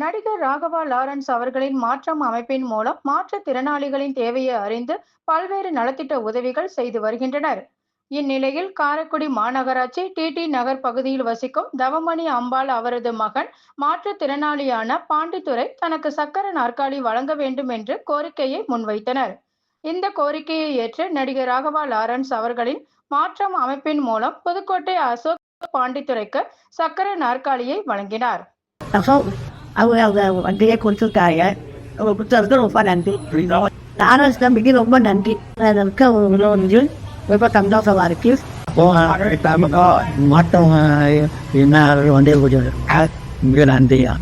நடிகர் ராகவா லாரன்ஸ் அவர்களின் மாற்றம் அமைப்பின் மூலம் மாற்றுத்திறனாளிகளின் தேவையை அறிந்து பல்வேறு நலத்திட்ட உதவிகள் செய்து வருகின்றனர். இந்நிலையில் காரைக்குடி மாநகராட்சி டிடி நகர் பகுதியில் வசிக்கும் தவமணி அம்பாள் அவரது மகன் மாற்றுத்திறனாளியான பாண்டித்துரை தனக்கு சக்கர நாற்காலி வழங்க வேண்டும் என்று கோரிக்கையை முன்வைத்தனர். இந்த கோரிக்கையை ஏற்று நடிகர் ராகவா லாரன்ஸ் அவர்களின் மாற்றம் அமைப்பின் மூலம் புதுக்கோட்டை அசோக் பாண்டித்துரைக்கு சக்கர நாற்காலியை வழங்கினார். அவங்க வண்டியை கொடுத்துருக்காங்க. அவங்க கொடுத்ததுக்கு ரொம்ப நன்றி. லாரன்ஸ் தம்பிக்கு ரொம்ப நன்றி. அதுக்கு அவங்க வந்து ரொம்ப சந்தோஷமா இருக்கு. மற்றவங்க என்ன வண்டியை கொடுத்து மிக நன்றியா.